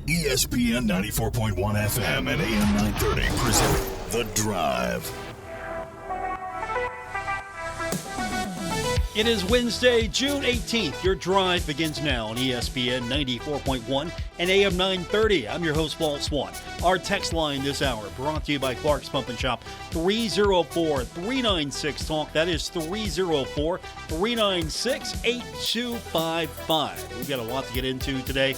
ESPN 94.1 FM and AM 930 present The Drive. It is Wednesday, June 18th. Your drive begins now on ESPN 94.1 and AM 930. I'm your host, Paul Swann. Our text line this hour brought to you by Clark's Pump and Shop, 304-396-TALK. That is 304-396-8255. We've got a lot to get into today.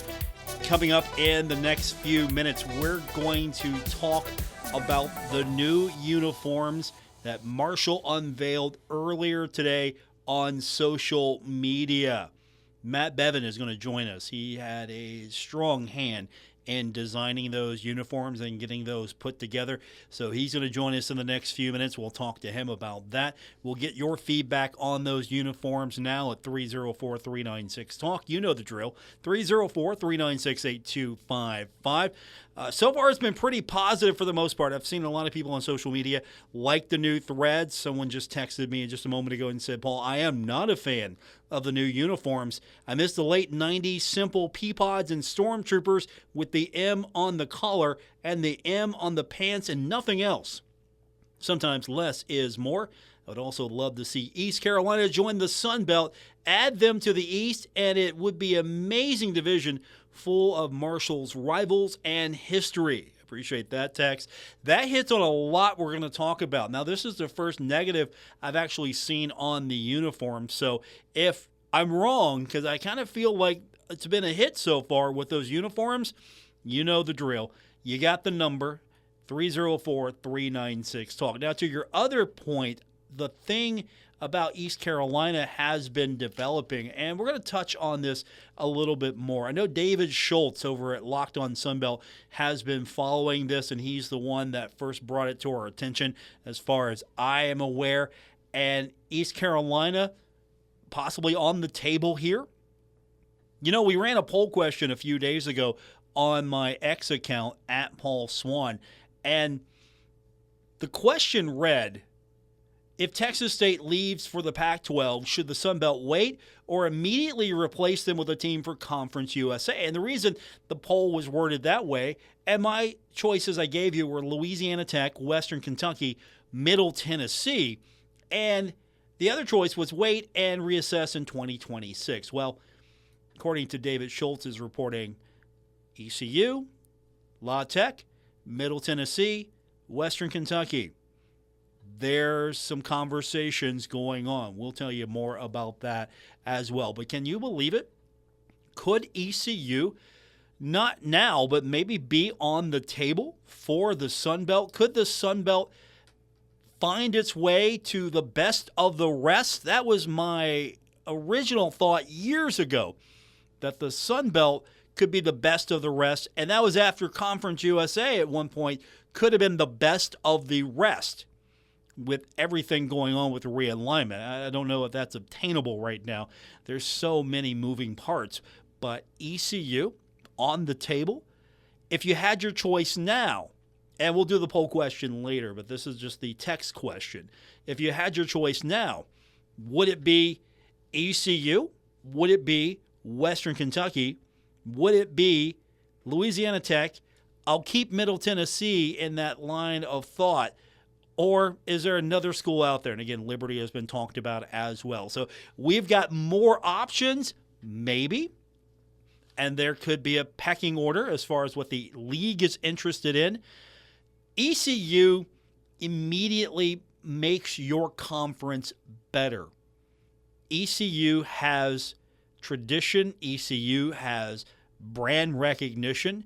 Coming up in the next few minutes, we're going to talk about the new uniforms that Marshall unveiled earlier today on social media. Matt Bevan is going to join us. He had a strong hand in designing those uniforms and getting those put together. So he's going to join us in the next few minutes. We'll talk to him about that. We'll get your feedback on those uniforms now at 304-396-TALK. You know the drill, 304-396-8255. So far, it's been pretty positive for the most part. I've seen a lot of people on social media like the new threads. Someone just texted me just a moment ago and said, Paul, I am not a fan of the new uniforms. I miss the late 90s simple Peapods and Stormtroopers with the M on the collar and the M on the pants and nothing else. Sometimes less is more. I would also love to see East Carolina join the Sun Belt, add them to the East, and it would be an amazing division full of Marshall's rivals and history. Appreciate that text. That hits on a lot we're going to talk about. Now, this is the first negative I've actually seen on the uniform. So if I'm wrong, because I kind of feel like it's been a hit so far with those uniforms, you know the drill. You got the number, 304-396-TALK. Now, to your other point, the thing about East Carolina has been developing, and we're going to touch on this a little bit more. I know David Schultz over at Locked On Sunbelt has been following this, and he's the one that first brought it to our attention as far as I am aware. And East Carolina possibly on the table here. You know, we ran a poll question a few days ago on my X account at Paul Swann, and the question read, if Texas State leaves for the Pac-12, should the Sun Belt wait or immediately replace them with a team for Conference USA? And the reason the poll was worded that way, and my choices I gave you were Louisiana Tech, Western Kentucky, Middle Tennessee, and the other choice was wait and reassess in 2026. Well, according to David Schultz's reporting, ECU, La Tech, Middle Tennessee, Western Kentucky. There's some conversations going on. We'll tell you more about that as well. But can you believe it? Could ECU, not now, but maybe be on the table for the Sun Belt? Could the Sun Belt find its way to the best of the rest? That was my original thought years ago, that the Sun Belt could be the best of the rest. And that was after Conference USA at one point could have been the best of the rest. With everything going on with the realignment, I don't know if that's obtainable right now. There's so many moving parts. But ECU on the table, if you had your choice now, and we'll do the poll question later, but this is just the text question. If you had your choice now, would it be ECU? Would it be Western Kentucky? Would it be Louisiana Tech? I'll keep Middle Tennessee in that line of thought. Or is there another school out there? And again, Liberty has been talked about as well. So we've got more options, maybe. And there could be a pecking order as far as what the league is interested in. ECU immediately makes your conference better. ECU has tradition. ECU has brand recognition.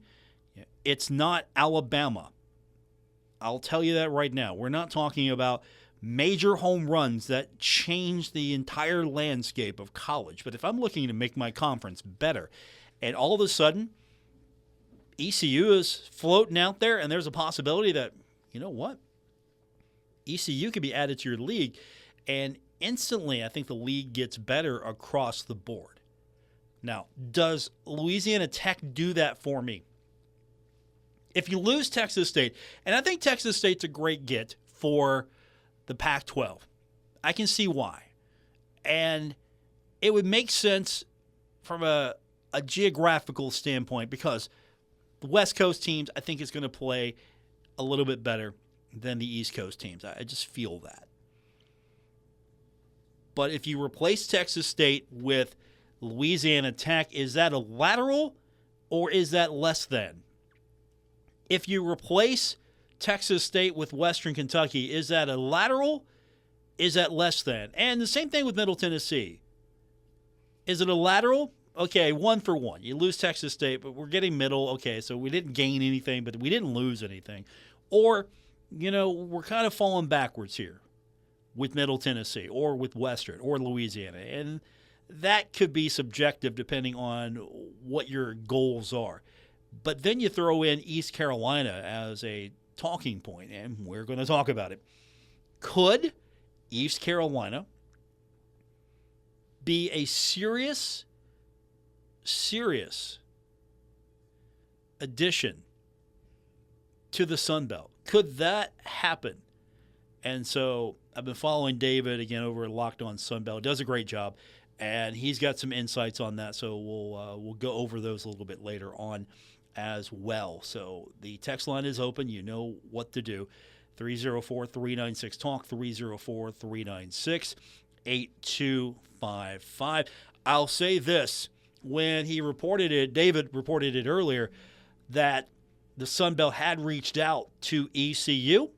It's not Alabama. I'll tell you that right now. We're not talking about major home runs that change the entire landscape of college. But if I'm looking to make my conference better, and all of a sudden ECU is floating out there, and there's a possibility that, you know what, ECU could be added to your league, and instantly I think the league gets better across the board. Now, does Louisiana Tech do that for me? If you lose Texas State, and I think Texas State's a great get for the Pac-12, I can see why. And it would make sense from a geographical standpoint because The West Coast teams, I think, is going to play a little bit better than the East Coast teams. I just feel that. But if you replace Texas State with Louisiana Tech, is that a lateral or is that less than? If you replace Texas State with Western Kentucky, is that a lateral? Is that less than? And the same thing with Middle Tennessee. Is it a lateral? Okay, 1 for 1. You lose Texas State, but we're getting Middle. Okay, so we didn't gain anything, but we didn't lose anything. Or, we're kind of falling backwards here with Middle Tennessee or with Western or Louisiana. And that could be subjective depending on what your goals are. But then you throw in East Carolina as a talking point, and we're going to talk about it. Could East Carolina be a serious addition to the Sun Belt? Could that happen? And so I've been following David again over at Locked On Sun Belt. Does a great job, and he's got some insights on that. So we'll go over those a little bit later on as well. So the text line is open. You know what to do. 304-396-TALK, 304-396-8255. I'll say this. When he reported it, David reported it earlier, that the Sun Belt had reached out to ECU.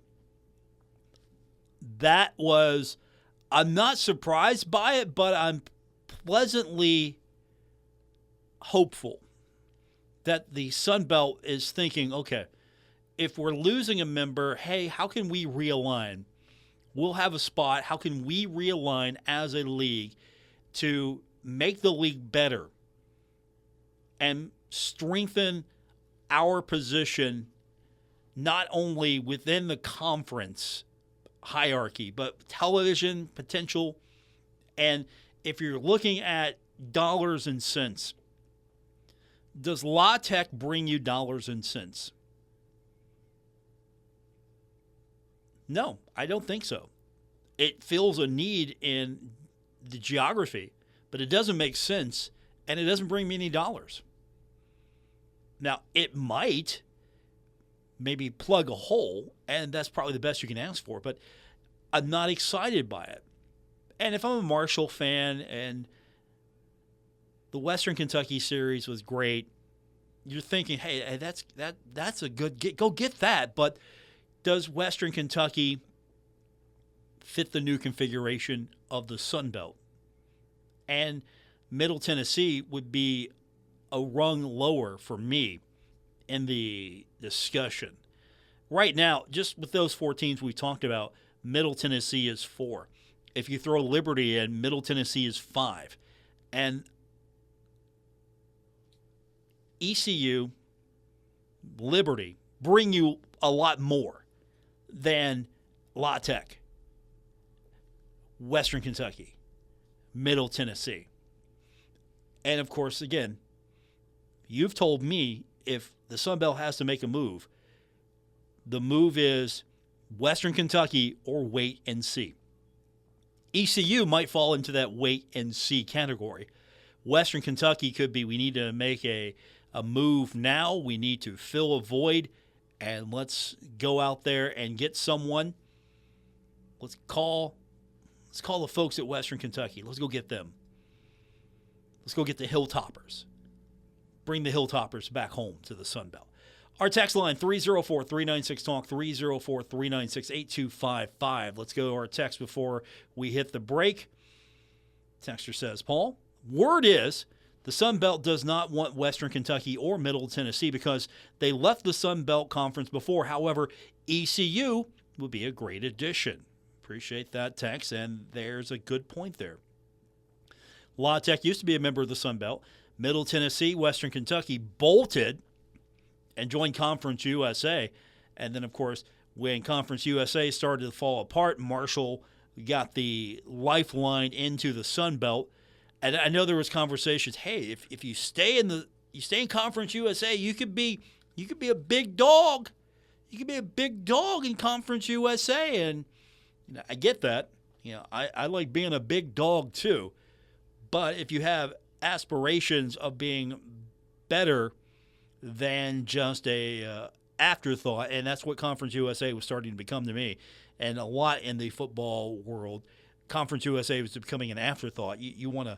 I'm not surprised by it, but I'm pleasantly hopeful that the Sun Belt is thinking, okay, if we're losing a member, hey, how can we realign? We'll have a spot. How can we realign as a league to make the league better and strengthen our position not only within the conference hierarchy, but television potential? And if you're looking at dollars and cents, does La Tech bring you dollars and cents? No, I don't think so. It fills a need in the geography, but it doesn't make sense, and it doesn't bring me any dollars. Now, it might maybe plug a hole, and that's probably the best you can ask for, but I'm not excited by it. And if I'm a Marshall fan and the Western Kentucky series was great, you're thinking, hey, that's a good get. Go get that. But does Western Kentucky fit the new configuration of the Sun Belt? And Middle Tennessee would be a rung lower for me in the discussion. Right now, just with those 4 teams we talked about, Middle Tennessee is 4. If you throw Liberty in, Middle Tennessee is 5. And ECU, Liberty bring you a lot more than La Tech, Western Kentucky, Middle Tennessee. And, of course, again, you've told me if the Sun Belt has to make a move, the move is Western Kentucky or wait and see. ECU might fall into that wait and see category. Western Kentucky could be, we need to make a move now. We need to fill a void, and let's go out there and get someone. Let's call the folks at Western Kentucky. Let's go get them. Let's go get the Hilltoppers. Bring the Hilltoppers back home to the Sun Belt. Our text line, 304-396-TALK, 304-396-8255. Let's go to our text before we hit the break. Texter says, Paul, word is the Sun Belt does not want Western Kentucky or Middle Tennessee because they left the Sun Belt Conference before. However, ECU would be a great addition. Appreciate that text, and there's a good point there. La Tech used to be a member of the Sun Belt. Middle Tennessee, Western Kentucky bolted and joined Conference USA. And then, of course, when Conference USA started to fall apart, Marshall got the lifeline into the Sun Belt. And I know there was conversations, hey, if you stay in Conference USA, you could be a big dog. You could be a big dog in Conference USA. And I get that. I like being a big dog too. But if you have aspirations of being better than just a afterthought, and that's what Conference USA was starting to become to me. And a lot in the football world, Conference USA was becoming an afterthought. You want to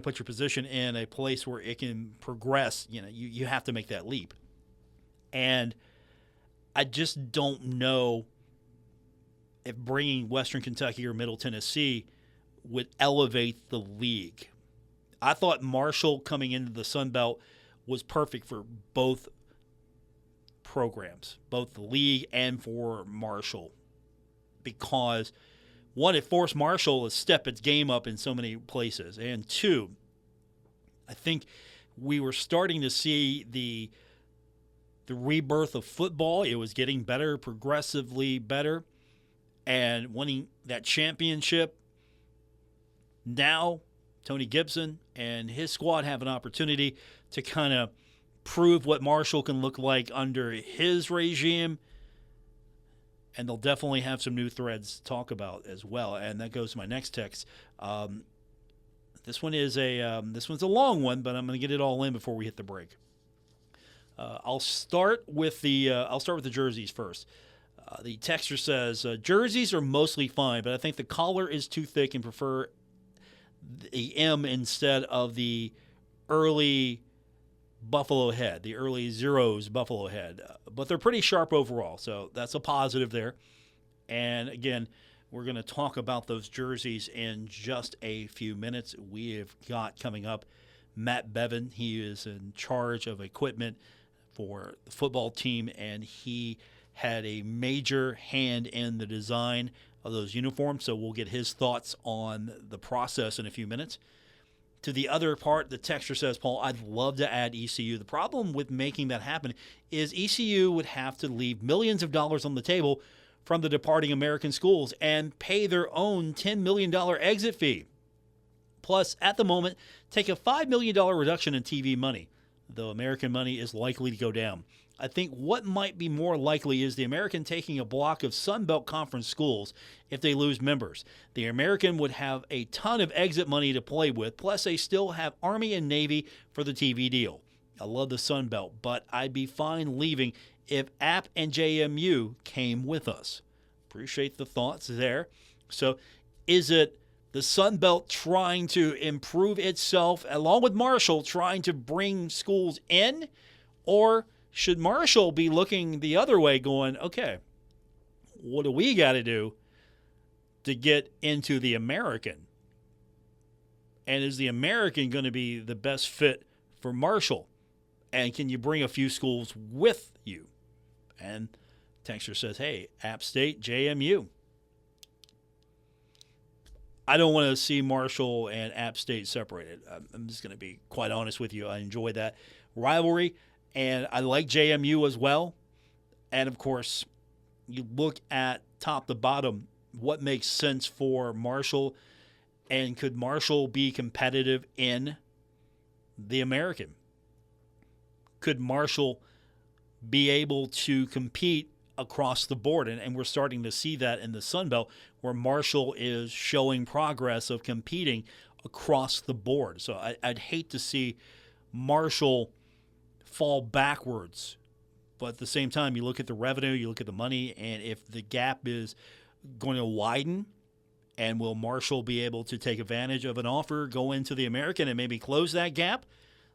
put your position in a place where it can progress. You have to make that leap. And I just don't know if bringing Western Kentucky or Middle Tennessee would elevate the league. I thought Marshall coming into the Sun Belt was perfect for both programs, both the league and for Marshall, because one, it forced Marshall to step its game up in so many places, and two, I think we were starting to see the rebirth of football. It was getting better, progressively better, and winning that championship. Now Tony Gibson and his squad have an opportunity to kind of prove what Marshall can look like under his regime, and they'll definitely have some new threads to talk about as well. And that goes to my next text. This one's a long one, but I'm going to get it all in before we hit the break. I'll start with the jerseys first. The texter says jerseys are mostly fine, but I think the collar is too thick and prefer the M instead of the early buffalo head, the early zeros buffalo head. But they're pretty sharp overall, so that's a positive there. And again, we're going to talk about those jerseys in just a few minutes. We have got coming up Matt Bevan. He is in charge of equipment for the football team, and he had a major hand in the design of those uniforms, so we'll get his thoughts on the process in a few minutes. To the other part, the texter says, Paul, I'd love to add ECU. The problem with making that happen is ECU would have to leave millions of dollars on the table from the departing American schools and pay their own $10 million exit fee. Plus, at the moment, take a $5 million reduction in TV money, though American money is likely to go down. I think what might be more likely is the American taking a block of Sun Belt Conference schools if they lose members. The American would have a ton of exit money to play with, plus they still have Army and Navy for the TV deal. I love the Sun Belt, but I'd be fine leaving if App and JMU came with us. Appreciate the thoughts there. So is it the Sun Belt trying to improve itself, along with Marshall trying to bring schools in, or should Marshall be looking the other way going, okay, what do we got to do to get into the American? And is the American going to be the best fit for Marshall? And can you bring a few schools with you? And Texter says, hey, App State, JMU. I don't want to see Marshall and App State separated. I'm just going to be quite honest with you. I enjoy that rivalry. And I like JMU as well. And, of course, you look at top to bottom, what makes sense for Marshall, and could Marshall be competitive in the American? Could Marshall be able to compete across the board? And we're starting to see that in the Sun Belt, where Marshall is showing progress of competing across the board. So I'd hate to see Marshall fall backwards, but at the same time, you look at the revenue, you look at the money, and if the gap is going to widen, and will Marshall be able to take advantage of an offer, go into the American, and maybe close that gap?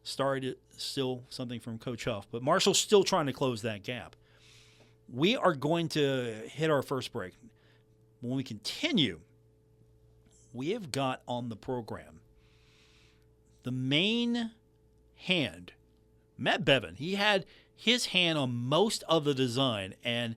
Started still something from Coach Huff, but Marshall's still trying to close that gap. We are going to hit our first break. When we continue, we have got on the program the main hand, Matt Bevan. He had his hand on most of the design and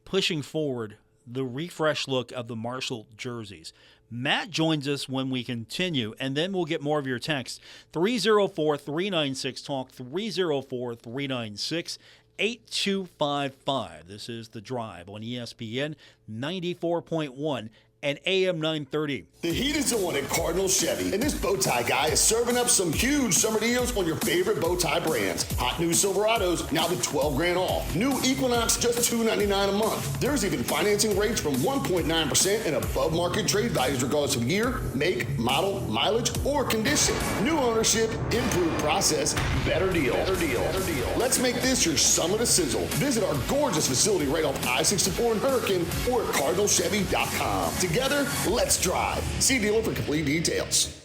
pushing forward the refresh look of the Marshall jerseys. Matt joins us when we continue, and then we'll get more of your texts. 304-396-TALK, 304-396-8255. This is The Drive on ESPN 94.1 and AM 930. The heat is on at Cardinal Chevy, and this bow tie guy is serving up some huge summer deals on your favorite bow tie brands. Hot new Silverados, now to $12,000 off. New Equinox, just $299 a month. There's even financing rates from 1.9% and above market trade values regardless of year, make, model, mileage, or condition. New ownership, improved process, better deal. Let's make this your summer to sizzle. Visit our gorgeous facility right off I-64 and Hurricane or at CardinalChevy.com. Together, let's drive. See dealer for complete details.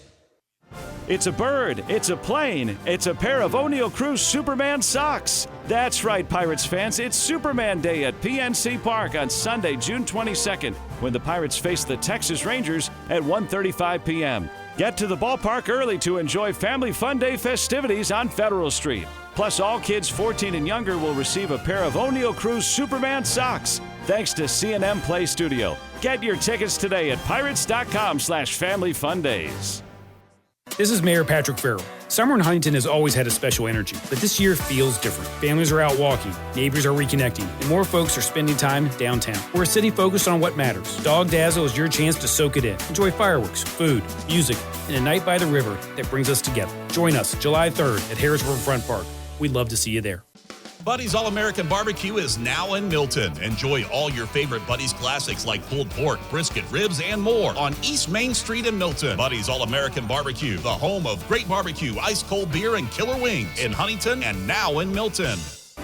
It's a bird, it's a plane, it's a pair of O'Neill Cruz Superman socks. That's right, Pirates fans, it's Superman Day at PNC Park on Sunday, June 22nd, when the Pirates face the Texas Rangers at 1:35 p.m. Get to the ballpark early to enjoy Family Fun Day festivities on Federal Street. Plus, all kids 14 and younger will receive a pair of O'Neill Cruz Superman socks, thanks to C&M Play Studio. Get your tickets today at pirates.com/familyfundays. This is Mayor Patrick Farrell. Summer in Huntington has always had a special energy, but this year feels different. Families are out walking, neighbors are reconnecting, and more folks are spending time downtown. We're a city focused on what matters. Dog Dazzle is your chance to soak it in. Enjoy fireworks, food, music, and a night by the river that brings us together. Join us July 3rd at Harris Riverfront Park. We'd love to see you there. Buddy's All-American Barbecue is now in Milton. Enjoy all your favorite Buddy's classics like pulled pork, brisket, ribs, and more on East Main Street in Milton. Buddy's All-American Barbecue, the home of great barbecue, ice-cold beer, and killer wings in Huntington and now in Milton.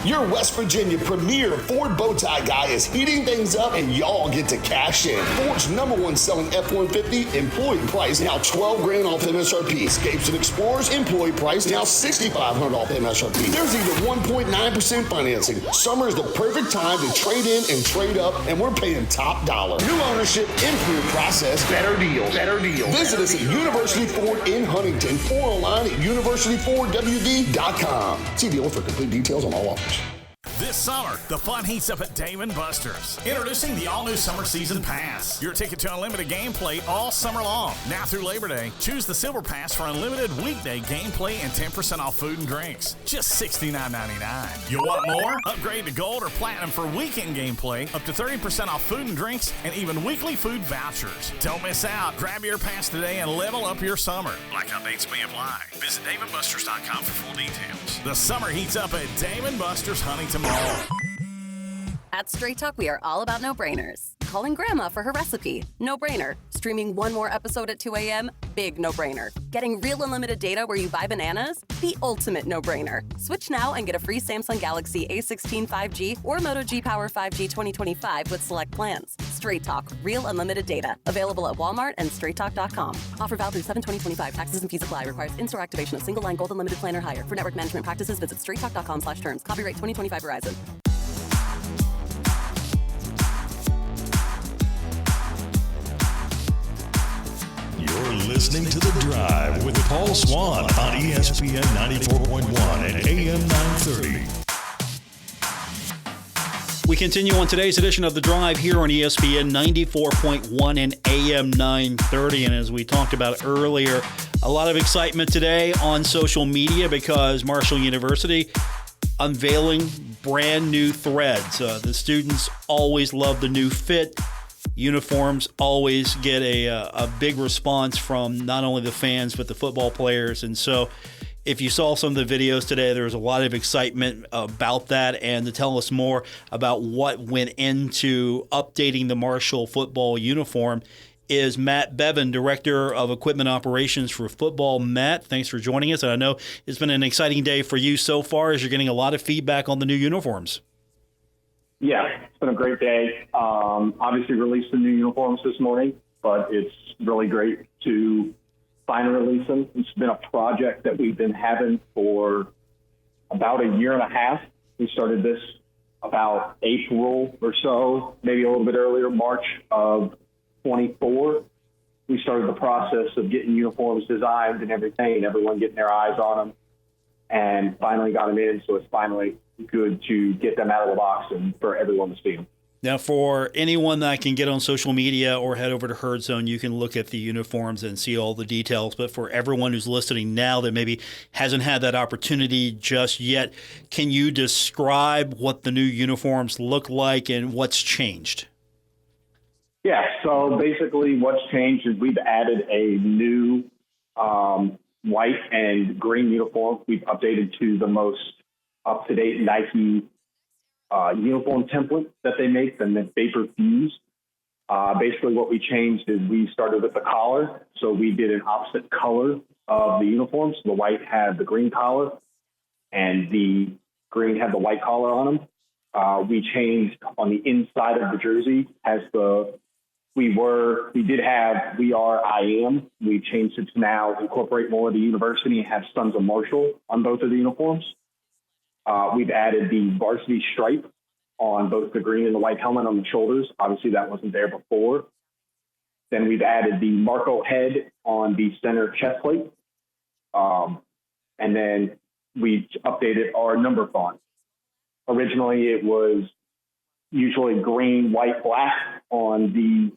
Your West Virginia premier Ford bow tie guy is heating things up, and y'all get to cash in. Ford's #1 selling F-150, employee price now $12,000 off MSRP. Escapes and Explorers, employee price now $6,500 off MSRP. There's even 1.9% financing. Summer is the perfect time to trade in and trade up, and we're paying top dollar. New ownership, improved process, better deal. Visit us at University Ford in Huntington or online at universityfordwd.com. See dealer for complete details on all offers. This summer, the fun heats up at Dave & Buster's. Introducing the all-new Summer Season Pass. Your ticket to unlimited gameplay all summer long. Now through Labor Day, choose the Silver Pass for unlimited weekday gameplay and 10% off food and drinks. Just $69.99. You want more? Upgrade to Gold or Platinum for weekend gameplay, up to 30% off food and drinks, and even weekly food vouchers. Don't miss out. Grab your pass today and level up your summer. Blackout dates may apply. Visit DaveandBusters.com for full details. The summer heats up at Dave & Buster's Huntington Mall. At Straight Talk, we are all about no-brainers. Calling Grandma for her recipe, no-brainer. Streaming one more episode at 2 a.m., big no-brainer. Getting real unlimited data where you buy bananas, the ultimate no-brainer. Switch now and get a free Samsung Galaxy A16 5G or Moto G Power 5G 2025 with select plans. Straight Talk, real unlimited data. Available at Walmart and straighttalk.com. Offer valid through 7/20/25. Taxes and fees apply. Requires in-store activation of single line gold unlimited plan or higher. For network management practices, visit straighttalk.com/terms. Copyright 2025 Verizon. You're listening to The Drive with Paul Swann on ESPN 94.1 and AM 930. We continue on today's edition of The Drive here on ESPN 94.1 and AM 930. And as we talked about earlier, a lot of excitement today on social media because Marshall University unveiling brand new threads. The students always love the new fit. Uniforms always get a big response from not only the fans but the football players. And so if you saw some of the videos today, there was a lot of excitement about that. And to tell us more about what went into updating the Marshall football uniform is Matt Bevan, Director of Equipment Operations for football. Matt, thanks for joining us. And I know it's been an exciting day for you so far as you're getting a lot of feedback on the new uniforms. Yeah, it's been a great day. Obviously released the new uniforms this morning, but it's really great to finally release them. It's been a project that we've been having for about a year and a half. We started this about April or so, maybe a little bit earlier, March of 24. We started the process of getting uniforms designed and everything, everyone getting their eyes on them, and finally got them in. So it's finally good to get them out of the box and for everyone to see them. Now, for anyone that can get on social media or head over to Herd Zone, you can look at the uniforms and see all the details. But for everyone who's listening now that maybe hasn't had that opportunity just yet, can you describe what the new uniforms look like and what's changed? Yeah, so basically what's changed is we've added a new white and green uniform. We've updated to the most up-to-date Nike uniform template that they make, the Vapor Fuse. Basically what we changed is we started with the collar. So we did an opposite color of the uniforms. The white had the green collar and the green had the white collar on them. We changed on the inside of the jersey we are, I am. We changed it to now incorporate more of the university and have Sons of Marshall on both of the uniforms. We've added the varsity stripe on both the green and the white helmet on the shoulders. Obviously that wasn't there before. Then we've added the Marco head on the center chest plate. And then we updated our number font. Originally it was usually green, white, black on the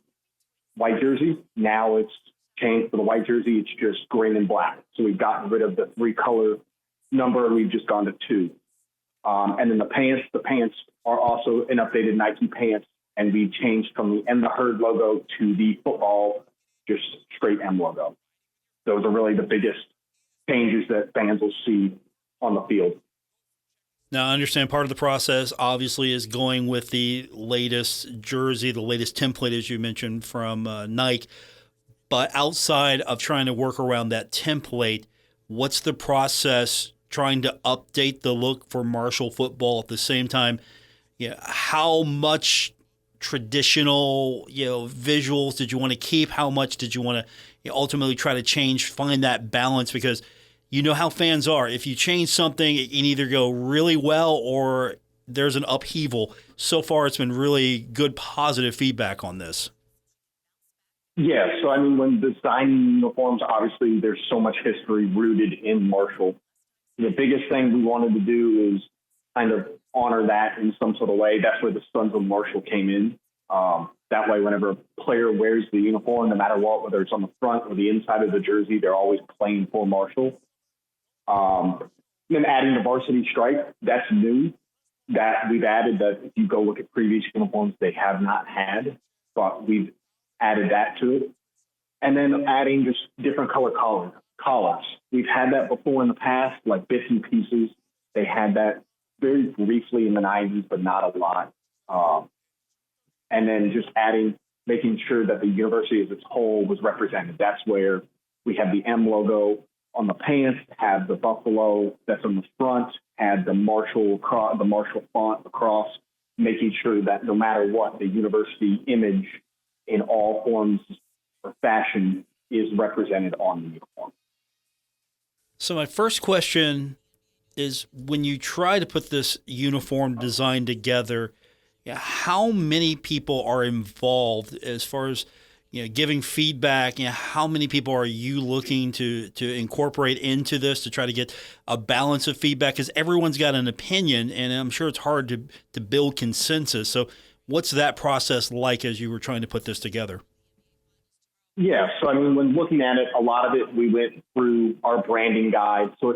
white jersey. Now it's changed for the white jersey. It's just green and black. So we've gotten rid of the 3-color number. We've just gone to 2. And then the pants are also an updated Nike pants. And we changed from the M the Herd logo to the football, just straight M logo. Those are really the biggest changes that fans will see on the field. Now, I understand part of the process, obviously, is going with the latest jersey, the latest template, as you mentioned, from Nike. But outside of trying to work around that template, what's the process trying to update the look for Marshall football at the same time? How much traditional, visuals did you want to keep? How much did you want to ultimately try to change, find that balance? Because you know how fans are. If you change something, it can either go really well or there's an upheaval. So far, it's been really good, positive feedback on this. Yeah, so I mean, when designing uniforms, obviously there's so much history rooted in Marshall. The biggest thing we wanted to do is kind of honor that in some sort of way. That's where the Sons of Marshall came in. That way, whenever a player wears the uniform, no matter what, whether it's on the front or the inside of the jersey, they're always playing for Marshall. Then adding the varsity stripe, that's new. That we've added that if you go look at previous uniforms, they have not had, but we've added that to it. And then adding just different color collars. We've had that before in the past, like bits and pieces. They had that very briefly in the 90s, but not a lot. And then just making sure that the university as its whole was represented. That's where we have the M logo on the pants, have the buffalo that's on the front, had the Marshall font across, making sure that no matter what, the university image in all forms or fashion is represented on the uniform. So my first question is, when you try to put this uniform design together, how many people are involved as far as giving feedback? How many people are you looking to incorporate into this to try to get a balance of feedback? Because everyone's got an opinion, and I'm sure it's hard to build consensus. So what's that process like as you were trying to put this together? Yeah, so I mean, when looking at it, a lot of it, we went through our branding guide. So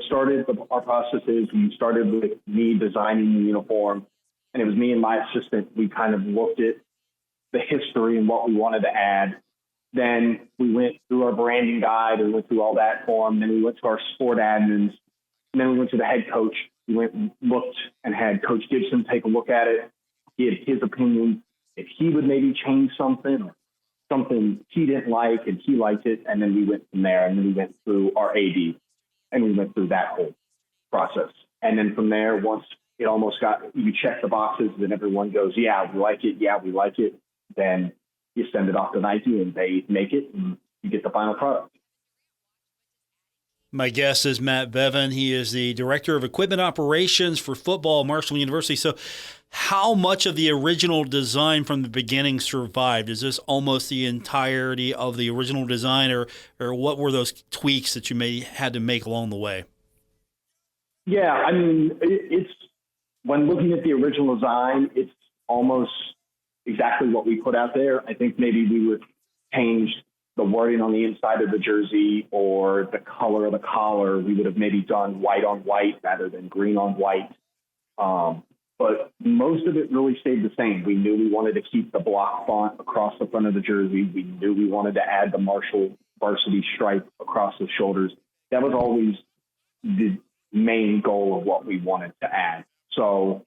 our process is we started with me designing the uniform, and it was me and my assistant. We kind of looked at the history and what we wanted to add. Then we went through our branding guide and went through all that for them. Then we went to our sport admins. And then we went to the head coach. We went and looked and had Coach Gibson take a look at it. He had his opinion, if he would maybe change something or something he didn't like and he liked it. And then we went from there, and then we went through our AD and we went through that whole process. And then from there, once it almost you check the boxes and everyone goes, yeah, we like it. Yeah, we like it. Then you send it off to Nike and they make it and you get the final product. My guest is Matt Bevan. He is the Director of Equipment Operations for football at Marshall University. So how much of the original design from the beginning survived? Is this almost the entirety of the original design, or what were those tweaks that you had to make along the way? Yeah, I mean, it's when looking at the original design, it's almost exactly what we put out there. I think maybe we would change the wording on the inside of the jersey or the color of the collar. We would have maybe done white on white rather than green on white. But most of it really stayed the same. We knew we wanted to keep the block font across the front of the jersey. We knew we wanted to add the Marshall varsity stripe across the shoulders. That was always the main goal of what we wanted to add. So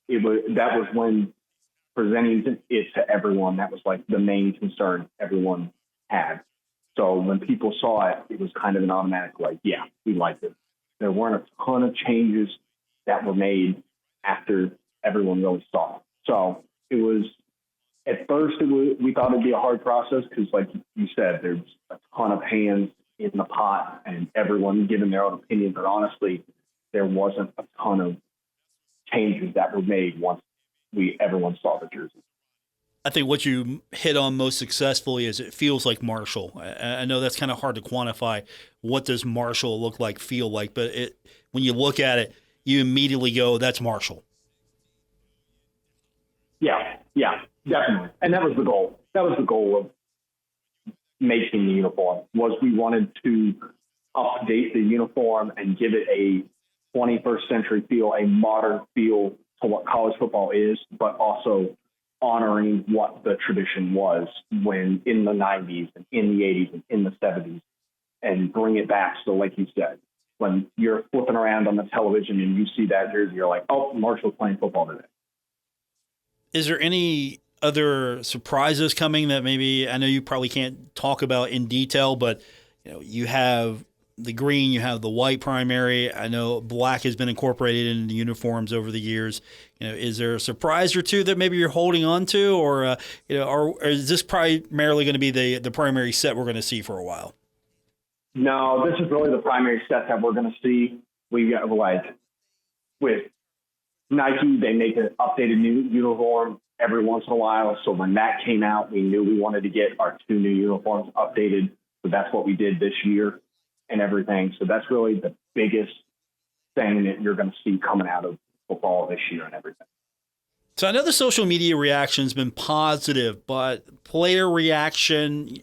that was when presenting it to everyone, that was like the main concern everyone had. So when people saw it, it was kind of an automatic, like, yeah, we liked it. There weren't a ton of changes that were made after everyone really saw it. So it was, at first, we thought it'd be a hard process because, like you said, there's a ton of hands in the pot and everyone giving their own opinion. But honestly, there wasn't a ton of changes that were made once everyone saw the jersey. I think what you hit on most successfully is it feels like Marshall. I know that's kind of hard to quantify. What does Marshall look like, feel like? But when you look at it, you immediately go, that's Marshall. Yeah, definitely. And that was the goal. That was the goal of making the uniform, was we wanted to update the uniform and give it a 21st century feel, a modern feel to what college football is, but also honoring what the tradition was when in the 90s and in the 80s and in the 70s, and bring it back. So like you said, when you're flipping around on the television and you see that jersey, you're like, oh, Marshall's playing football today. Is there any other surprises coming that maybe, I know you probably can't talk about in detail, but you have the green, you have the white primary. I know black has been incorporated into the uniforms over the years. Is there a surprise or two that maybe you're holding on to, or or is this primarily going to be the primary set we're going to see for a while? No, this is really the primary set that we're going to see. We got, like, with Nike, they make an updated new uniform every once in a while. So when that came out, we knew we wanted to get our 2 new uniforms updated. So that's what we did this year and everything. So that's really the biggest thing that you're going to see coming out of football this year and everything. So I know the social media reaction's been positive, but player reaction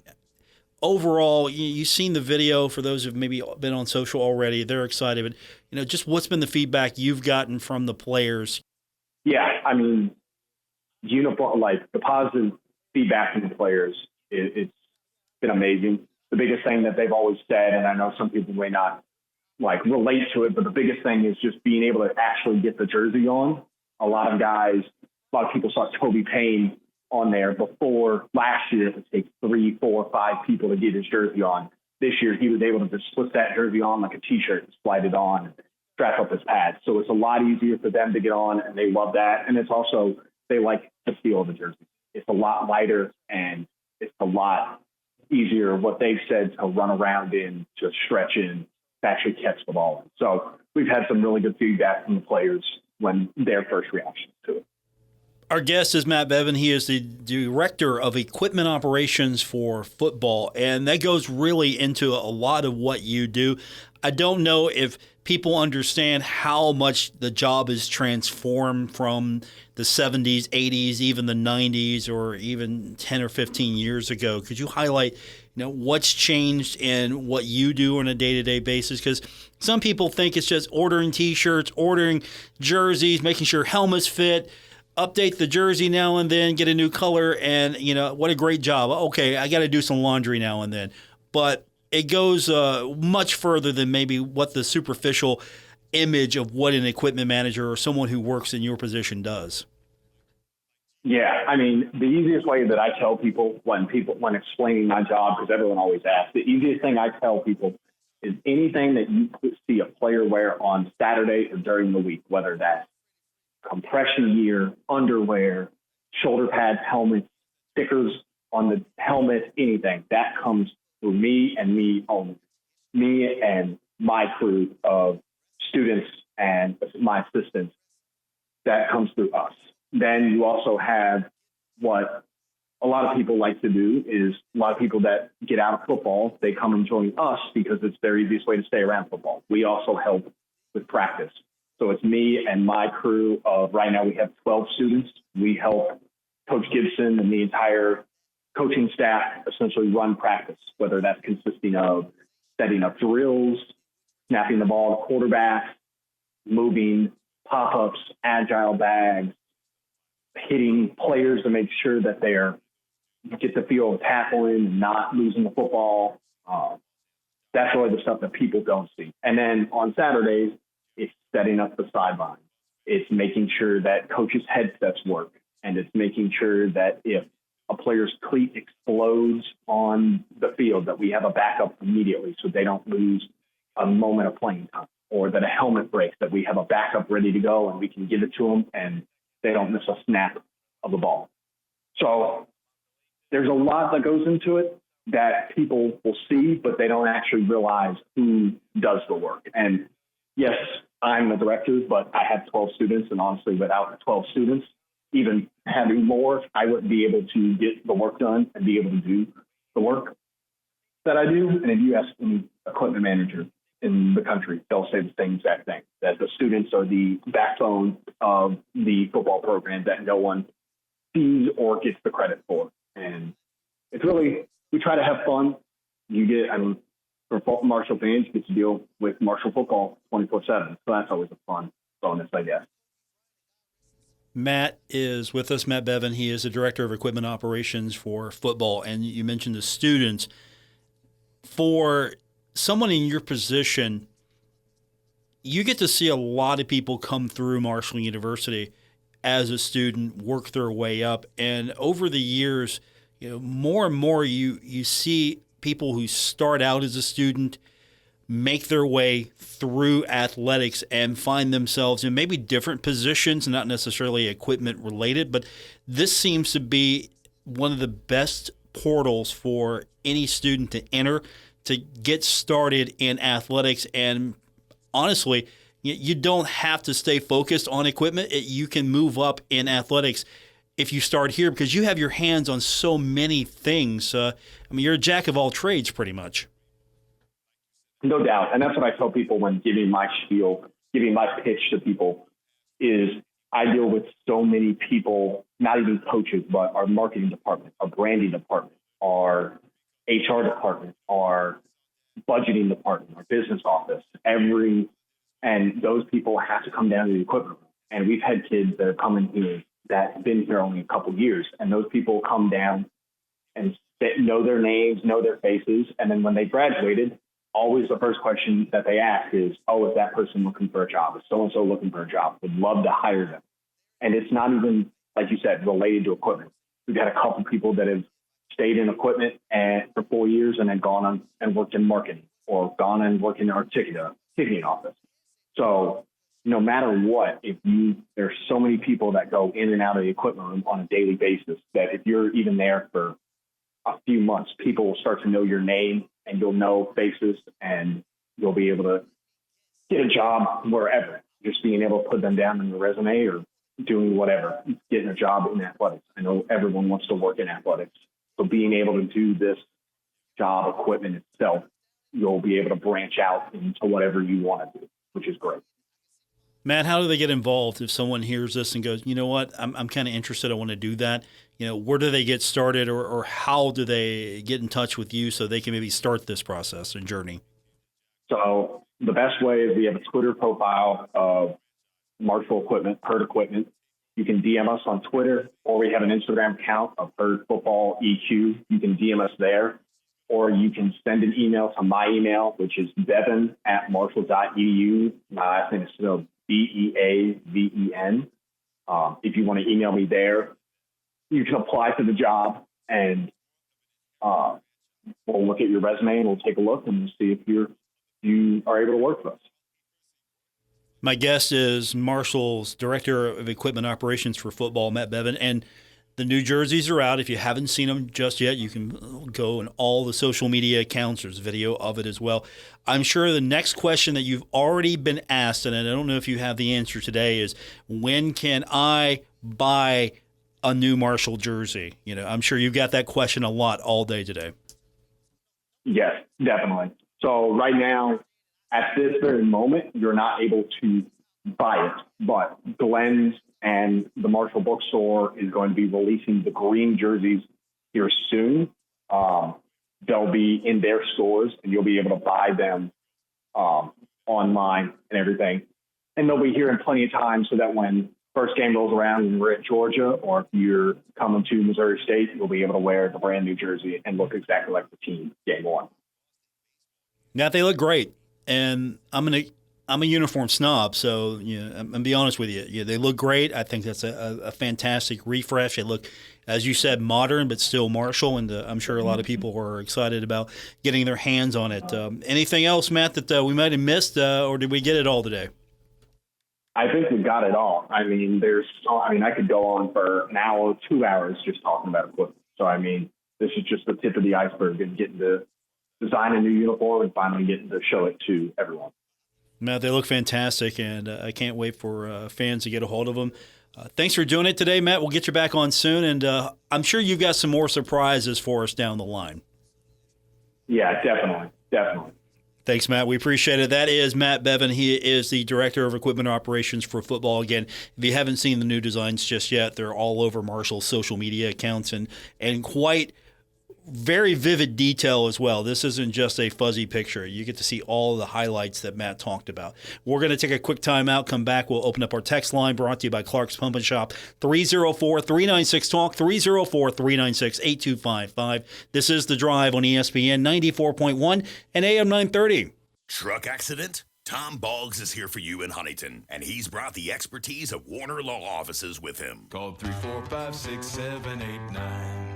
overall, you've seen the video. For those who've maybe been on social already, they're excited. But just what's been the feedback you've gotten from the players? Yeah, I mean, uniform, like the positive feedback from the players, it's been amazing. The biggest thing that they've always said, and I know some people may not like relate to it, but the biggest thing is just being able to actually get the jersey on. A lot of people saw Toby Payne on there before. Last year, it would take 3, 4, 5 people to get his jersey on. This year, he was able to just slip that jersey on like a T-shirt and slide it on and strap up his pads. So it's a lot easier for them to get on, and they love that. And it's also, they like the feel of the jersey. It's a lot lighter, and it's a lot easier, what they've said, to run around in, to stretch in, to actually catch the ball. So we've had some really good feedback from the players when their first reactions to it. Our guest is Matt Bevan. He is the Director of Equipment Operations for football, and that goes really into a lot of what you do. I don't know if people understand how much the job is transformed from the 70s, 80s, even the 90s, or even 10 or 15 years ago. Could you highlight what's changed in what you do on a day-to-day basis? Because some people think it's just ordering T-shirts, ordering jerseys, making sure helmets fit, update the jersey now and then, get a new color, and, what a great job. Okay, I got to do some laundry now and then. But it goes much further than maybe what the superficial image of what an equipment manager or someone who works in your position does. Yeah, I mean, the easiest way that I tell people when explaining my job, because everyone always asks, the easiest thing I tell people is anything that you see a player wear on Saturday or during the week, whether that's compression gear, underwear, shoulder pads, helmets, stickers on the helmet, anything, that comes through me and me only. Me and my crew of students and my assistants, that comes through us. Then you also have what a lot of people like to do is a lot of people that get out of football, they come and join us because it's their easiest way to stay around football. We also help with practice. So it's me and my crew of, right now we have 12 students. We help Coach Gibson and the entire coaching staff essentially run practice, whether that's consisting of setting up drills, snapping the ball to quarterback, moving pop-ups, agile bags, hitting players to make sure that they're get the feel of tackling and not losing the football. That's really the stuff that people don't see. And then on Saturdays, it's setting up the sideline. It's making sure that coaches' headsets work. And it's making sure that if a player's cleat explodes on the field, that we have a backup immediately so they don't lose a moment of playing time. Or that a helmet breaks, that we have a backup ready to go and we can give it to them and they don't miss a snap of the ball. So there's a lot that goes into it that people will see, but they don't actually realize who does the work. And yes, I'm the director, but I have 12 students, and honestly, without 12 students, even having more, I wouldn't be able to get the work done and be able to do the work that I do. And if you ask any equipment manager in the country, they'll say the same exact thing, that the students are the backbone of the football program that no one sees or gets the credit for. And it's really, we try to have fun. You get, for Marshall fans, you get to deal with Marshall football 24/7. So that's always a fun bonus, I guess. Matt is with us, Matt Bevan. He is the Director of Equipment Operations for football. And you mentioned the students. For someone in your position, you get to see a lot of people come through Marshall University as a student, work their way up. And over the years, more and more you see people who start out as a student make their way through athletics and find themselves in maybe different positions, not necessarily equipment related, but this seems to be one of the best portals for any student to enter, to get started in athletics. And honestly, you don't have to stay focused on equipment. You can move up in athletics if you start here because you have your hands on so many things. You're a jack of all trades pretty much. No doubt. And that's what I tell people when giving my spiel, giving my pitch to people is I deal with so many people, not even coaches, but our marketing department, our branding department, our HR department, our budgeting department, our business office, and those people have to come down to the equipment room. And we've had kids that are coming here that have been here only a couple of years, and those people come down and know their names, know their faces, and then when they graduated, always the first question that they ask is, is that person looking for a job? Is so-and-so looking for a job? Would love to hire them. And it's not even, like you said, related to equipment. We've had a couple people that have stayed in equipment for 4 years and then gone on and worked in marketing or gone and worked in our ticketing office. So no matter what, there's so many people that go in and out of the equipment room on a daily basis that if you're even there for a few months, people will start to know your name and you'll know faces and you'll be able to get a job wherever, just being able to put them down in your resume or doing whatever, getting a job in athletics. I know everyone wants to work in athletics. So being able to do this job equipment itself, you'll be able to branch out into whatever you want to do, which is great. Matt, how do they get involved if someone hears this and goes, you know what, I'm kind of interested, I want to do that? Where do they get started or how do they get in touch with you so they can maybe start this process and journey? So the best way is we have a Twitter profile of Marshall Equipment, Herd Equipment. You can DM us on Twitter, or we have an Instagram account of Herd Football EQ. You can DM us there, or you can send an email to my email, which is bevan@marshall.edu. My last name is spelled Beaven. If you want to email me there, you can apply for the job, and we'll look at your resume and we'll take a look and see if you are able to work for us. My guest is Marshall's Director of Equipment Operations for football, Matt Bevan, and the new jerseys are out. If you haven't seen them just yet, you can go in all the social media accounts. There's video of it as well. I'm sure the next question that you've already been asked, and I don't know if you have the answer today, is when can I buy a new Marshall jersey? I'm sure you've got that question a lot all day today. Yes, definitely. So right now, at this very moment, you're not able to buy it, but Glenn's and the Marshall Bookstore is going to be releasing the green jerseys here soon. They'll be in their stores, and you'll be able to buy them online and everything. And they'll be here in plenty of time so that when first game rolls around and we're at Georgia, or if you're coming to Missouri State, you'll be able to wear the brand new jersey and look exactly like the team game one. Now, they look great, and I'm a uniform snob, so I'm gonna be honest with you. Yeah, they look great. I think that's a fantastic refresh. They look, as you said, modern but still Marshall, and I'm sure a lot of people are excited about getting their hands on it. Anything else, Matt, that we might have missed, or did we get it all today? I think we got it all. I mean, I could go on for an hour, 2 hours just talking about equipment. So, I mean, this is just the tip of the iceberg and getting to design a new uniform and finally getting to show it to everyone. Matt, they look fantastic, and I can't wait for fans to get a hold of them. Thanks for doing it today, Matt. We'll get you back on soon, and I'm sure you've got some more surprises for us down the line. Yeah, definitely. Thanks, Matt. We appreciate it. That is Matt Bevan. He is the Director of Equipment Operations for football. Again, if you haven't seen the new designs just yet, they're all over Marshall's social media accounts and quite very vivid detail as well. This isn't just a fuzzy picture. You get to see all of the highlights that Matt talked about. We're going to take a quick time out, come back. We'll open up our text line brought to you by Clark's Pump and Shop, 304-396-TALK, 304-396-8255. This is The Drive on ESPN 94.1 and AM 930. Truck accident? Tom Boggs is here for you in Huntington, and he's brought the expertise of Warner Law Offices with him. Call 345-6789.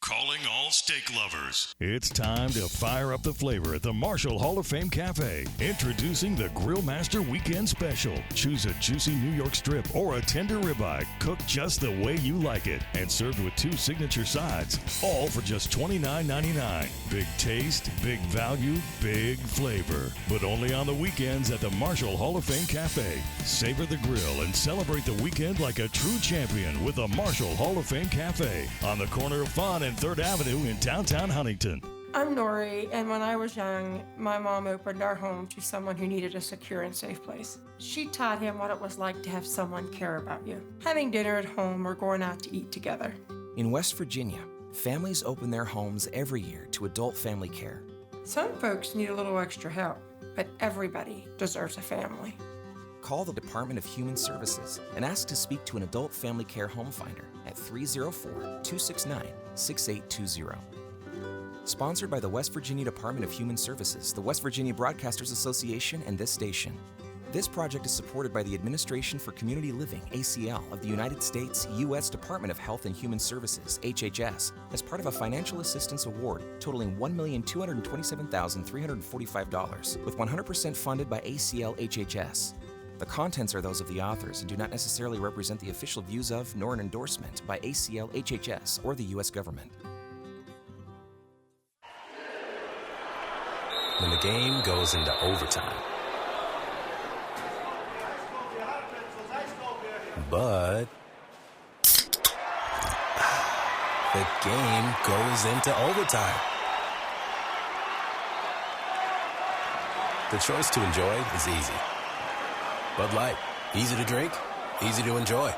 Calling all steak lovers. It's time to fire up the flavor at the Marshall Hall of Fame Cafe. Introducing the Grill Master Weekend Special. Choose a juicy New York strip or a tender ribeye, cooked just the way you like it, and served with 2 signature sides, all for just $29.99. Big taste, big value, big flavor. But only on the weekends at the Marshall Hall of Fame Cafe. Savor the grill and celebrate the weekend like a true champion with the Marshall Hall of Fame Cafe on the corner of Fawn and 3rd Avenue in downtown Huntington. I'm Nori, and when I was young, my mom opened our home to someone who needed a secure and safe place. She taught him what it was like to have someone care about you, having dinner at home or going out to eat together. In West Virginia, families open their homes every year to adult family care. Some folks need a little extra help, but everybody deserves a family. Call the Department of Human Services and ask to speak to an adult family care home finder at 304-269-6820. Sponsored by the West Virginia Department of Human Services, the West Virginia Broadcasters Association, and this station. This project is supported by the Administration for Community Living, ACL, of the United States, U.S. Department of Health and Human Services, HHS, as part of a financial assistance award totaling $1,227,345, with 100% funded by ACL HHS. The contents are those of the authors and do not necessarily represent the official views of, nor an endorsement by ACL HHS or the U.S. government. When the game goes into overtime. But the game goes into overtime. The choice to enjoy is easy. Bud Light. Easy to drink, easy to enjoy.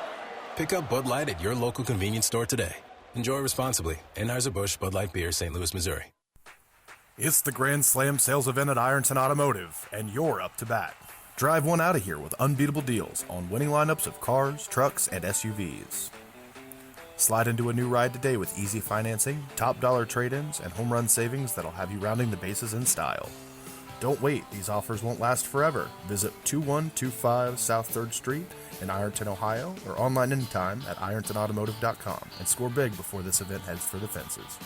Pick up Bud Light at your local convenience store today. Enjoy responsibly. Anheuser-Busch Bud Light Beer, St. Louis, Missouri. It's the Grand Slam sales event at Ironton Automotive, and you're up to bat. Drive one out of here with unbeatable deals on winning lineups of cars, trucks, and SUVs. Slide into a new ride today with easy financing, top dollar trade-ins, and home run savings that'll have you rounding the bases in style. Don't wait, these offers won't last forever. Visit 2125 South 3rd Street in Ironton, Ohio, or online anytime at irontonautomotive.com and score big before this event heads for the fences.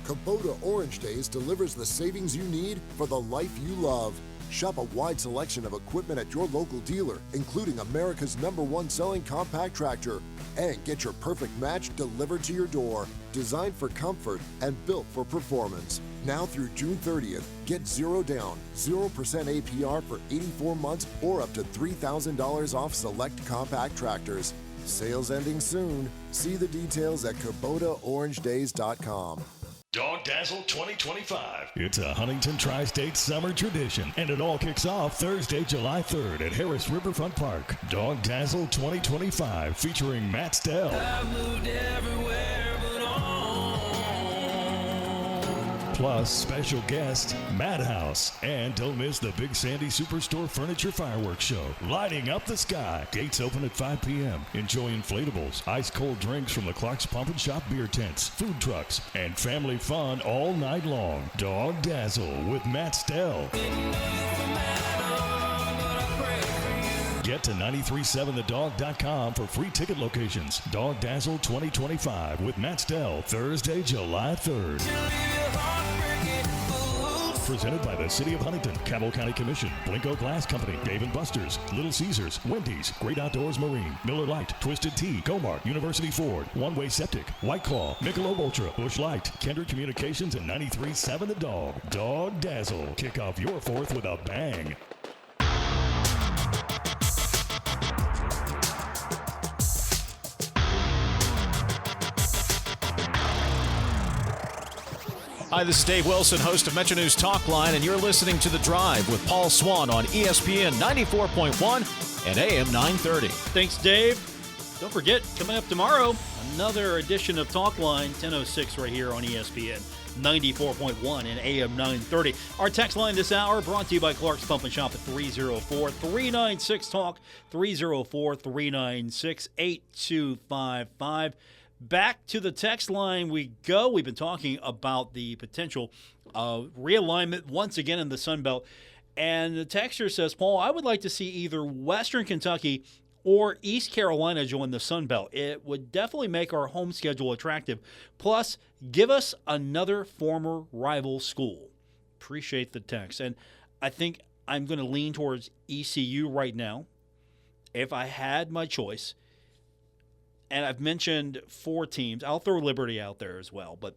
Kubota Orange Days delivers the savings you need for the life you love. Shop a wide selection of equipment at your local dealer, including America's #1 selling compact tractor. And get your perfect match delivered to your door. Designed for comfort and built for performance. Now through June 30th, get 0 down, 0% APR for 84 months or up to $3,000 off select compact tractors. Sales ending soon. See the details at KubotaOrangeDays.com. Dog Dazzle 2025. It's a Huntington Tri-State summer tradition, and it all kicks off Thursday, July 3rd at Harris Riverfront Park. Dog Dazzle 2025 featuring Matt Stell. Plus, special guest, Madhouse. And don't miss the Big Sandy Superstore Furniture Fireworks Show, lighting up the sky. Gates open at 5 p.m. Enjoy inflatables, ice-cold drinks from the Clark's Pump and Shop beer tents, food trucks, and family fun all night long. Dog Dazzle with Matt Stell. Get to 937thedog.com for free ticket locations. Dog Dazzle 2025 with Matt Stell, Thursday, July 3rd. Presented by the City of Huntington, Cabell County Commission, Blinko Glass Company, Dave & Buster's, Little Caesars, Wendy's, Great Outdoors Marine, Miller Lite, Twisted Tea, Comark, University Ford, One Way Septic, White Claw, Michelob Ultra, Busch Light, Kendrick Communications, and 93.7 The Dog. Dog Dazzle. Kick off your 4th with a bang. Hi, this is Dave Wilson, host of Metro News Talk Line, and you're listening to The Drive with Paul Swann on ESPN 94.1 and AM 930. Thanks, Dave. Don't forget, coming up tomorrow, another edition of Talk Line, 10:06 right here on ESPN 94.1 and AM 930. Our text line this hour brought to you by Clark's Pump and Shop at 304-396-TALK, 304-396-8255. Back to the text line we go. We've been talking about the potential realignment once again in the Sun Belt. And the texter says, Paul, I would like to see either Western Kentucky or East Carolina join the Sun Belt. It would definitely make our home schedule attractive. Plus, give us another former rival school. Appreciate the text. And I think I'm going to lean towards ECU right now if I had my choice. And I've mentioned 4 teams. I'll throw Liberty out there as well. But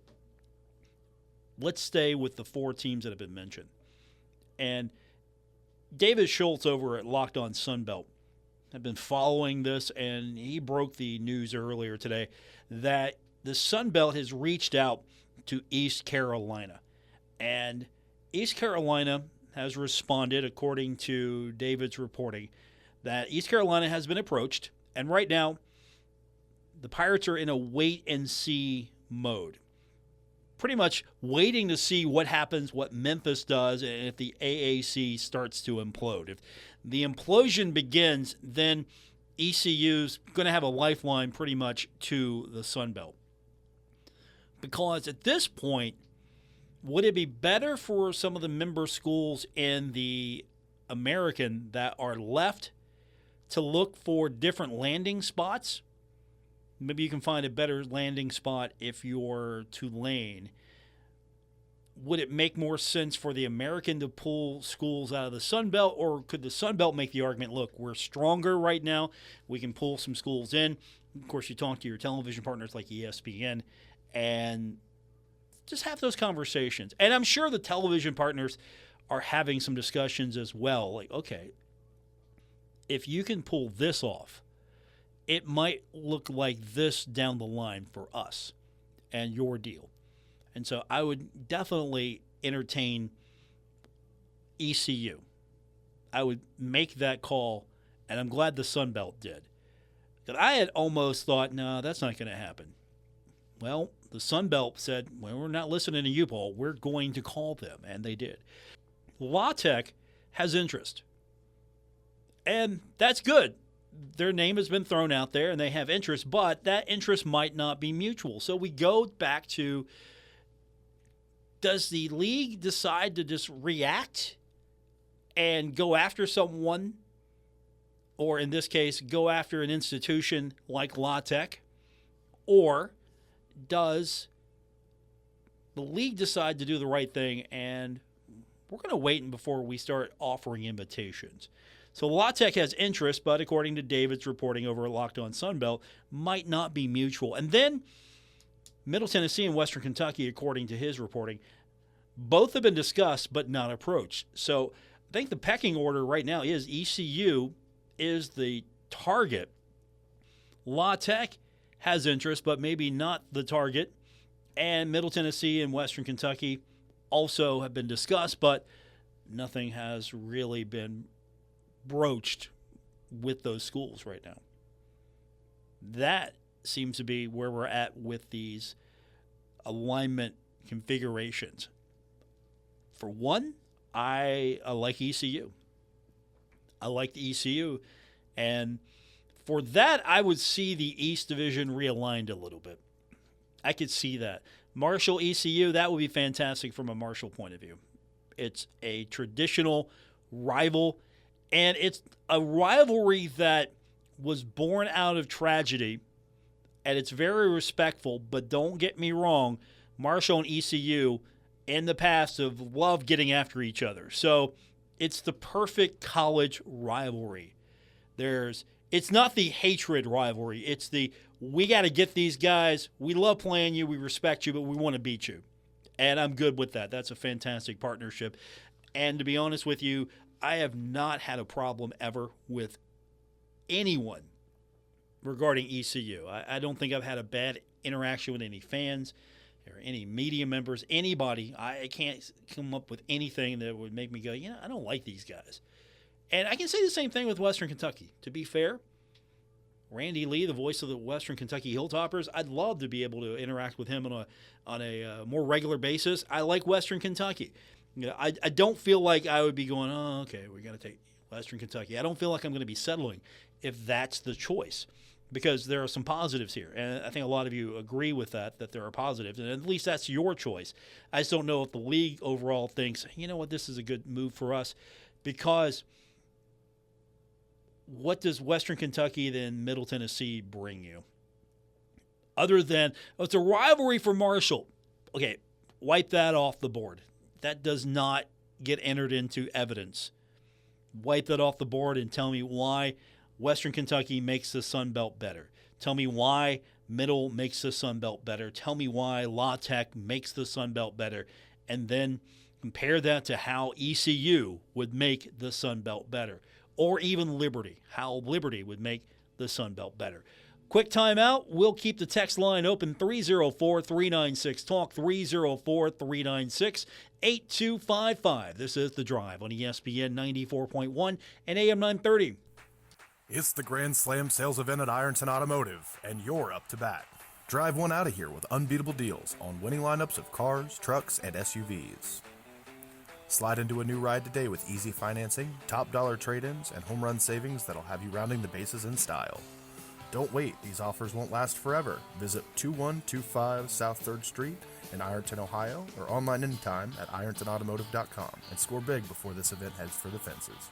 let's stay with the 4 teams that have been mentioned. And David Schultz over at Locked On Sunbelt have been following this, and he broke the news earlier today that the Sunbelt has reached out to East Carolina. And East Carolina has responded, according to David's reporting, that East Carolina has been approached. And right now, the Pirates are in a wait-and-see mode. Pretty much waiting to see what happens, what Memphis does, and if the AAC starts to implode. If the implosion begins, then ECU's going to have a lifeline pretty much to the Sun Belt. Because at this point, would it be better for some of the member schools in the American that are left to look for different landing spots? Maybe you can find a better landing spot if you're Tulane. Would it make more sense for the American to pull schools out of the Sun Belt, or could the Sun Belt make the argument, look, we're stronger right now, we can pull some schools in? Of course, you talk to your television partners like ESPN and just have those conversations. And I'm sure the television partners are having some discussions as well. Like, okay, if you can pull this off, it might look like this down the line for us and your deal. And so I would definitely entertain ECU. I would make that call, and I'm glad the Sun Belt did. But I had almost thought, no, that's not going to happen. Well, the Sun Belt said, well, we're not listening to you, Paul. We're going to call them, and they did. La Tech has interest, and that's good. Their name has been thrown out there, and they have interest, but that interest might not be mutual. So we go back to, does the league decide to just react and go after someone, or in this case, go after an institution like La Tech? Or does the league decide to do the right thing, and we're going to wait before we start offering invitations? So La Tech has interest, but according to David's reporting over at Locked On Sunbelt, might not be mutual. And then Middle Tennessee and Western Kentucky, according to his reporting, both have been discussed but not approached. So I think the pecking order right now is ECU is the target. La Tech has interest, but maybe not the target. And Middle Tennessee and Western Kentucky also have been discussed, but nothing has really been broached with those schools right now. That seems to be where we're at with these alignment configurations. For one, I like ECU. I like the ECU. And for that, I would see the East Division realigned a little bit. I could see that. Marshall, ECU, that would be fantastic from a Marshall point of view. It's a traditional rival, and it's a rivalry that was born out of tragedy, and it's very respectful, but don't get me wrong, Marshall and ECU in the past have loved getting after each other. So it's the perfect college rivalry. It's not the hatred rivalry. It's the, we got to get these guys. We love playing you. We respect you, but we want to beat you. And I'm good with that. That's a fantastic partnership. And to be honest with you, I have not had a problem ever with anyone regarding ECU. I don't think I've had a bad interaction with any fans or any media members, anybody. I can't come up with anything that would make me go, I don't like these guys. And I can say the same thing with Western Kentucky. To be fair, Randy Lee, the voice of the Western Kentucky Hilltoppers, I'd love to be able to interact with him on a more regular basis. I like Western Kentucky. I don't feel like I would be going, oh, okay, we got to take Western Kentucky. I don't feel like I'm going to be settling if that's the choice, because there are some positives here. And I think a lot of you agree with that there are positives, and at least that's your choice. I just don't know if the league overall thinks, this is a good move for us, because what does Western Kentucky and Middle Tennessee bring you? Other than, it's a rivalry for Marshall. Okay, wipe that off the board. That does not get entered into evidence. Wipe that off the board and tell me why Western Kentucky makes the Sun Belt better. Tell me why Middle makes the Sun Belt better. Tell me why La Tech makes the Sun Belt better. And then compare that to how ECU would make the Sun Belt better. Or even Liberty, how Liberty would make the Sun Belt better. Quick timeout. We'll keep the text line open, 304-396-TALK, 304-396-8255. This is The Drive on ESPN 94.1 and AM 930. It's the Grand Slam sales event at Ironton Automotive, and you're up to bat. Drive one out of here with unbeatable deals on winning lineups of cars, trucks, and SUVs. Slide into a new ride today with easy financing, top dollar trade-ins, and home run savings that'll have you rounding the bases in style. Don't wait, these offers won't last forever. Visit 2125 South 3rd Street in Ironton, Ohio, or online anytime at irontonautomotive.com, and score big before this event heads for the fences.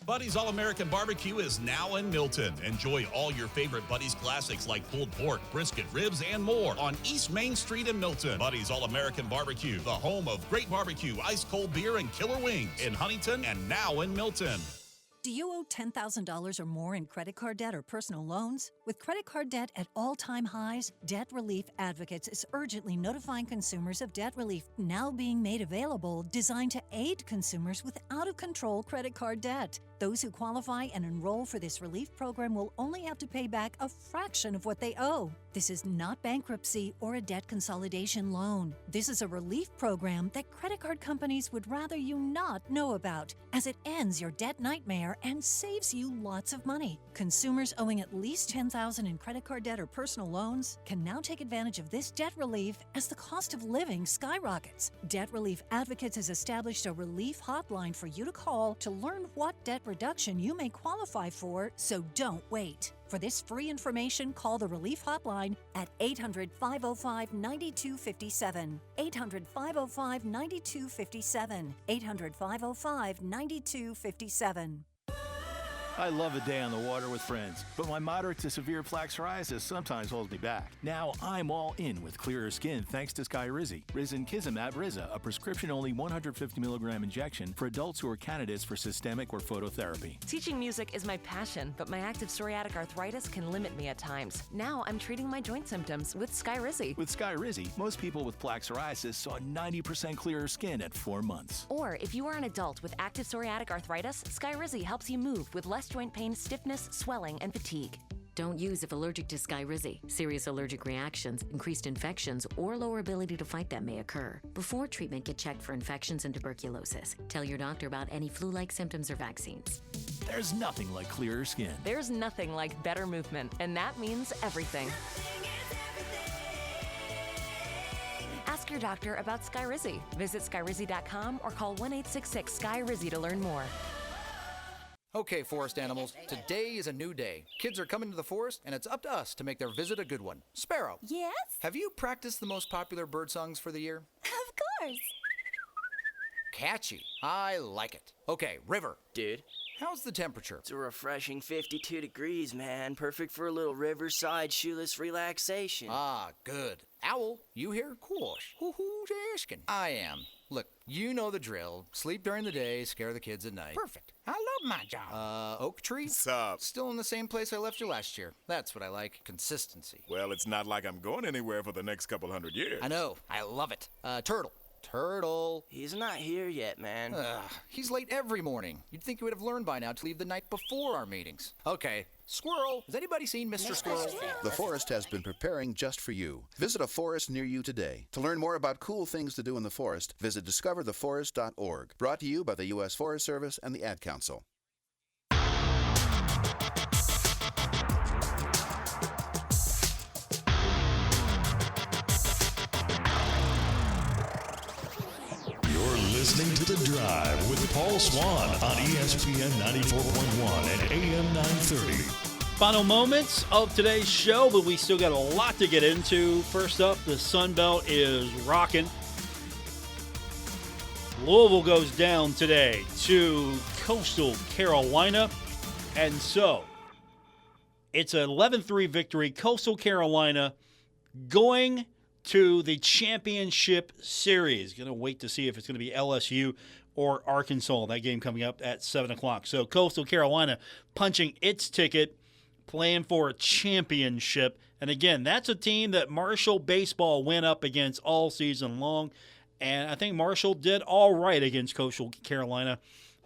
Buddy's All-American Barbecue is now in Milton. Enjoy all your favorite Buddy's classics like pulled pork, brisket, ribs, and more on East Main Street in Milton. Buddy's All-American Barbecue, the home of great barbecue, ice-cold beer, and killer wings in Huntington and now in Milton. Do you owe $10,000 or more in credit card debt or personal loans? With credit card debt at all-time highs, Debt Relief Advocates is urgently notifying consumers of debt relief now being made available, designed to aid consumers with out-of-control credit card debt. Those who qualify and enroll for this relief program will only have to pay back a fraction of what they owe. This is not bankruptcy or a debt consolidation loan. This is a relief program that credit card companies would rather you not know about, as it ends your debt nightmare and saves you lots of money. Consumers owing at least $10,000 in credit card debt or personal loans can now take advantage of this debt relief as the cost of living skyrockets. Debt Relief Advocates has established a relief hotline for you to call to learn what debt reduction you may qualify for, so don't wait. For this free information, call the Relief Hotline at 800-505-9257. 800-505-9257. 800-505-9257. I love a day on the water with friends, but my moderate to severe plaque psoriasis sometimes holds me back. Now I'm all in with clearer skin thanks to Skyrizi. Risankizumab Riza, a prescription-only 150 milligram injection for adults who are candidates for systemic or phototherapy. Teaching music is my passion, but my active psoriatic arthritis can limit me at times. Now I'm treating my joint symptoms with Skyrizi. With Skyrizi, most people with plaque psoriasis saw 90% clearer skin at 4 months. Or if you are an adult with active psoriatic arthritis, Skyrizi helps you move with less joint pain, stiffness, swelling, and fatigue. Don't use if allergic to Skyrizi. Serious allergic reactions, increased infections, or lower ability to fight them may occur. Before treatment, get checked for infections and tuberculosis. Tell your doctor about any flu-like symptoms or vaccines. There's nothing like clearer skin. There's nothing like better movement, and that means everything. Ask your doctor about Skyrizi. Visit skyrizi.com or call 1-866-SKY-RIZZI to learn more. Okay, forest animals, today is a new day. Kids are coming to the forest, and it's up to us to make their visit a good one. Sparrow. Yes? Have you practiced the most popular bird songs for the year? Of course. Catchy. I like it. Okay, River. Dude. How's the temperature? It's a refreshing 52 degrees, man. Perfect for a little riverside shoeless relaxation. Ah, good. Owl, you here? Of course. Who's asking? I am. Look, you know the drill. Sleep during the day, scare the kids at night. Perfect. I love my job. Oak tree? What's up? Still in the same place I left you last year. That's what I like. Consistency. Well, it's not like I'm going anywhere for the next couple hundred years. I know. I love it. Turtle. Turtle. He's not here yet, man. He's late every morning. You'd think he would have learned by now to leave the night before our meetings. Okay. Squirrel. Has anybody seen Mr. Squirrel? The forest has been preparing just for you. Visit a forest near you today. To learn more about cool things to do in the forest, visit discovertheforest.org. Brought to you by the U.S. Forest Service and the Ad Council. Listening to The Drive with Paul Swann on ESPN 94.1 and AM 930. Final moments of today's show, but we still got a lot to get into. First up, the Sun Belt is rocking. Louisville goes down today to Coastal Carolina, and so it's an 11-3 victory. Coastal Carolina going to the championship series. Going to wait to see if it's going to be LSU or Arkansas. That game coming up at 7 o'clock. So Coastal Carolina punching its ticket, playing for a championship. And again, that's a team that Marshall baseball went up against all season long. And I think Marshall did all right against Coastal Carolina.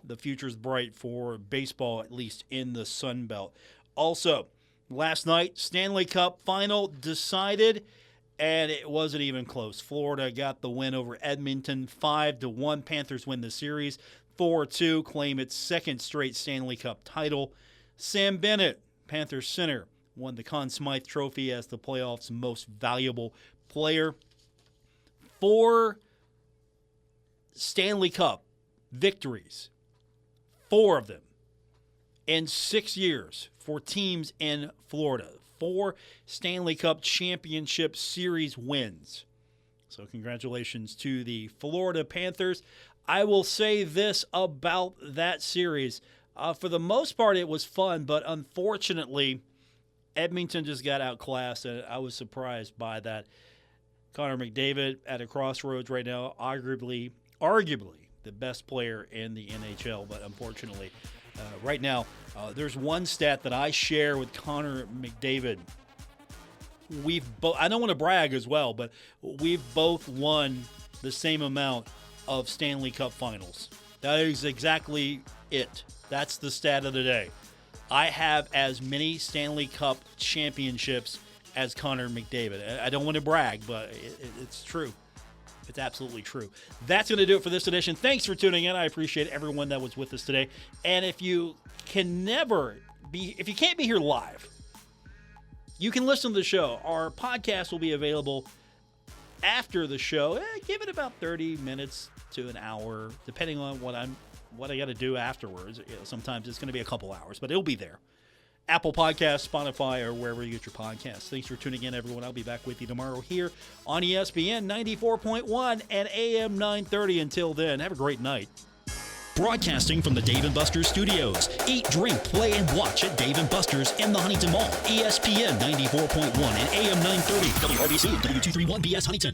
The future's bright for baseball, at least in the Sun Belt. Also, last night, Stanley Cup final decided, and it wasn't even close. Florida got the win over Edmonton, 5-1. Panthers win the series, 4-2, claim its second straight Stanley Cup title. Sam Bennett, Panthers center, won the Conn Smythe Trophy as the playoffs' most valuable player. 4 Stanley Cup victories, 4 of them in 6 years for teams in Florida. 4 Stanley Cup Championship Series wins. So congratulations to the Florida Panthers. I will say this about that series. For the most part, it was fun, but unfortunately, Edmonton just got outclassed, and I was surprised by that. Connor McDavid at a crossroads right now, arguably the best player in the NHL, but unfortunately, right now, there's one stat that I share with Connor McDavid. I don't want to brag as well, but we've both won the same amount of Stanley Cup finals. That is exactly it. That's the stat of the day. I have as many Stanley Cup championships as Connor McDavid. I don't want to brag, but it's true. It's absolutely true. That's going to do it for this edition. Thanks for tuning in. I appreciate everyone that was with us today. And if you can't be here live, you can listen to the show. Our podcast will be available after the show. Give it about 30 minutes to an hour, depending on what I got to do afterwards. Sometimes it's going to be a couple hours, but it'll be there. Apple Podcasts, Spotify, or wherever you get your podcasts. Thanks for tuning in, everyone. I'll be back with you tomorrow here on ESPN 94.1 and AM 930. Until then, have a great night. Broadcasting from the Dave & Buster's studios. Eat, drink, play, and watch at Dave & Buster's in the Huntington Mall. ESPN 94.1 and AM 930. WRBC, W231BS Huntington.